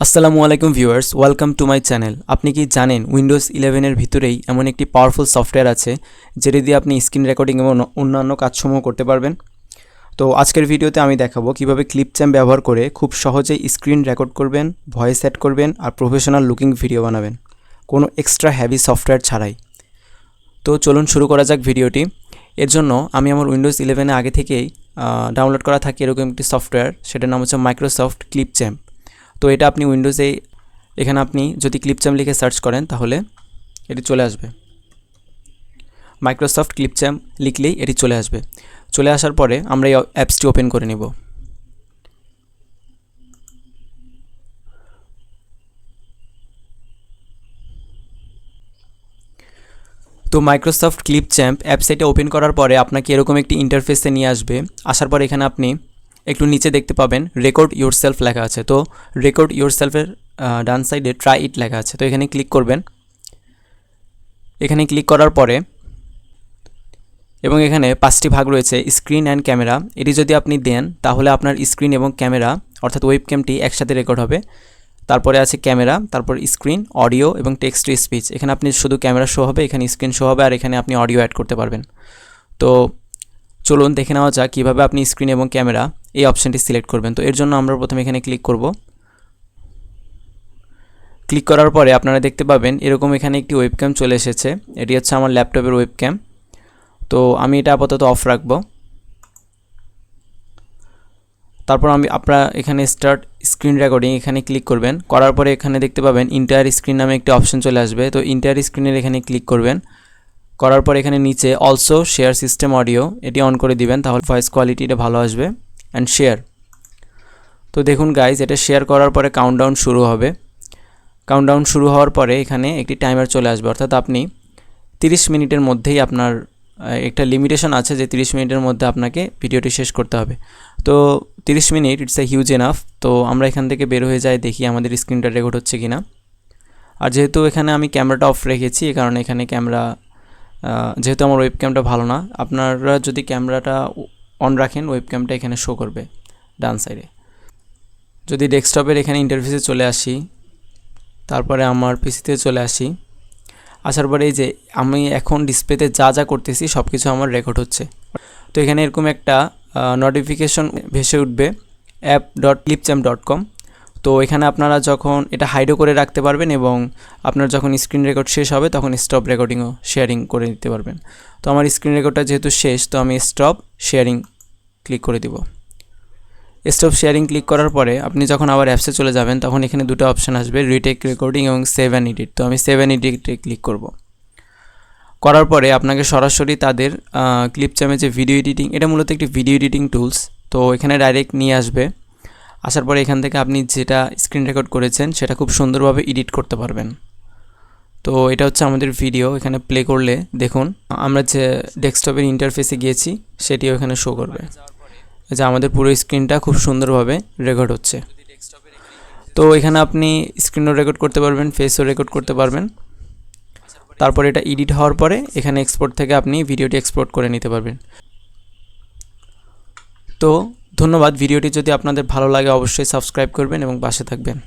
আসসালামু আলাইকুম viewers, welcome to my channel. আপনি কি জানেন উইন্ডোজ 11 ভিতরেই এমন একটি পাওয়ারফুল সফটওয়্যার আছে যেটি দিয়ে আপনি স্ক্রিন রেকর্ডিং এবং অন্যান্য কাজসমূহ করতে পারবেন। তো আজকের ভিডিওতে আমি দেখাবো কিভাবে ক্লিপচ্যাম্প ব্যবহার করে খুব সহজেই স্ক্রিন রেকর্ড করবেন, ভয়েস সেট করবেন আর প্রফেশনাল লুকিং ভিডিও বানাবেন কোনো এক্সট্রা হেভি সফটওয়্যার ছাড়াই। তো চলুন শুরু করা যাক ভিডিওটি। এর জন্য আমি আমার উইন্ডোজ 11 আগে থেকেই ডাউনলোড করা থাকে এরকম একটি সফটওয়্যার, সেটার নাম হচ্ছে মাইক্রোসফট ক্লিপচ্যাম্প। তো এটা আপনি উইন্ডোজে এখানে আপনি যদি ক্লিপচ্যাম্প লিখে সার্চ করেন তাহলে এটি চলে আসবে। মাইক্রোসফট ক্লিপচ্যাম্প লিখলেই এটি চলে আসবে। চলে আসার পরে আমরা এই অ্যাপসটি ওপেন করে নেব। তো মাইক্রোসফট ক্লিপচ্যাম্প অ্যাপসটা ওপেন করার পরে আপনাকে এরকম একটি ইন্টারফেসে নিয়ে আসবে। আসার পরে এখানে আপনি একটু নিচে দেখতে পাবেন রেকর্ড ইয়োরসেলফ লেখা আছে। তো রেকর্ড ইয়োরসেলফের ডান সাইডে ট্রাই ইট লেখা আছে, তো এখানে ক্লিক করবেন। এখানে ক্লিক করার পরে এবং এখানে 5টি ভাগ রয়েছে, স্ক্রিন অ্যান্ড ক্যামেরা। এটি যদি আপনি দেন তাহলে আপনার স্ক্রিন এবং ক্যামেরা অর্থাৎ ওয়েবক্যামটি একসাথে রেকর্ড হবে। তারপরে আছে ক্যামেরা, তারপর স্ক্রিন, অডিও এবং টেক্সট টু স্পিচ। এখানে আপনি শুধু ক্যামেরা শো হবে, এখানে স্ক্রিন শো হবে আর এখানে আপনি অডিও অ্যাড করতে পারবেন। তো চলুন দেখে নেওয়া যাক কীভাবে আপনি স্ক্রিন এবং ক্যামেরা এই অপশানটি সিলেক্ট করবেন। তো এর জন্য আমরা প্রথমে এখানে ক্লিক করব। ক্লিক করার পরে আপনারা দেখতে পাবেন এরকম এখানে একটি ওয়েবক্যাম চলে এসেছে। এটি হচ্ছে আমার ল্যাপটপের ওয়েবক্যাম। তো আমি এটা আপাতত অফ রাখবো। তারপর আপনারা এখানে স্টার্ট স্ক্রিন রেকর্ডিং এখানে ক্লিক করবেন। করার পরে এখানে দেখতে পাবেন ইন্টায়ার স্ক্রিন নামে একটি অপশন চলে আসবে। তো ইন্টায়ার স্ক্রিনের এখানে ক্লিক করবেন। করার পর এখানে নিচে অলসো শেয়ার সিস্টেম অডিও এটি অন করে দিবেন, তাহলে ভয়েস কোয়ালিটিটা ভালো আসবে। And share. তো দেখুন গাইজ, এটা শেয়ার করার পরে কাউন্টডাউন শুরু হবে। কাউন্টডাউন শুরু হওয়ার পরে এখানে একটি টাইমার চলে আসবে, অর্থাৎ আপনি 30 মিনিটের মধ্যেই আপনার একটা লিমিটেশন আছে যে 30 মিনিটের মধ্যে আপনাকে ভিডিওটি শেষ করতে হবে। তো 30 minute it's a huge enough. তো আমরা এখান থেকে বের হয়ে যাই, দেখি আমাদের স্ক্রিনটা রেকর্ড হচ্ছে কিনা। আর যেহেতু এখানে আমি ক্যামেরাটা অফ রেখেছি, এই কারণে এখানে ক্যামেরা যেহেতু আমার ওয়েবক্যামটা ভালো না, আপনারা যদি ক্যামেরাটা অন রাখেন ওয়েবক্যামটা এখানে শো করবে ডান সাইডে। যদি ডেস্কটপের এখানে ইন্টারফেসে চলে আসি, তারপরে আমার পিসিতে চলে আসি, আসার পরে এই যে আমি এখন ডিসপ্লেতে যা যা করতেছি সব কিছু আমার রেকর্ড হচ্ছে। তো এখানে এরকম একটা নোটিফিকেশন ভেসে উঠবে app.clipchamp.com। তো এখানে আপনারা যখন এটা হাইডও করে রাখতে পারবেন এবং আপনার যখন স্ক্রিন রেকর্ড শেষ হবে তখন স্টপ রেকর্ডিংও শেয়ারিং করে দিতে পারবেন। তো আমার স্ক্রিন রেকর্ডটা যেহেতু শেষ, তো আমি স্টপ শেয়ারিং ক্লিক করে দিব। স্টপ শেয়ারিং ক্লিক করার পরে আপনি যখন আবার অ্যাপসে চলে যাবেন তখন এখানে দুটো অপশান আসবে, রিটেক রেকর্ডিং এবং সেভ অ্যান্ড এডিট। তো আমি সেভ অ্যান্ড এডিটে ক্লিক করব। করার পরে আপনাকে সরাসরি তাদের ক্লিপচ্যাম্পে যে ভিডিও এডিটিং, এটা মূলত একটি ভিডিও এডিটিং টুলস, তো এখানে ডাইরেক্ট নিয়ে আসবে। আসার পরে এখান থেকে আপনি যেটা স্ক্রিন রেকর্ড করেছেন সেটা খুব সুন্দরভাবে এডিট করতে পারবেন। তো এটা হচ্ছে আমাদের ভিডিও, এখানে প্লে করলে দেখুন আমরা যে ডেস্কটপের ইন্টারফেসে গিয়েছি সেটিও এখানে শো করবে যে আমাদের পুরো স্ক্রিনটা খুব সুন্দরভাবে রেকর্ড হচ্ছে। তো এখানে আপনি স্ক্রিনও রেকর্ড করতে পারবেন, ফেসও রেকর্ড করতে পারবেন। তারপর এটা এডিট হওয়ার পরে এখানে এক্সপোর্ট থেকে আপনি ভিডিওটি এক্সপোর্ট করে নিতে পারবেন। তো ধন্যবাদ। ভিডিওটি যদি আপনাদের ভালো লাগে অবশ্যই সাবস্ক্রাইব করবেন এবং পাশে থাকবেন।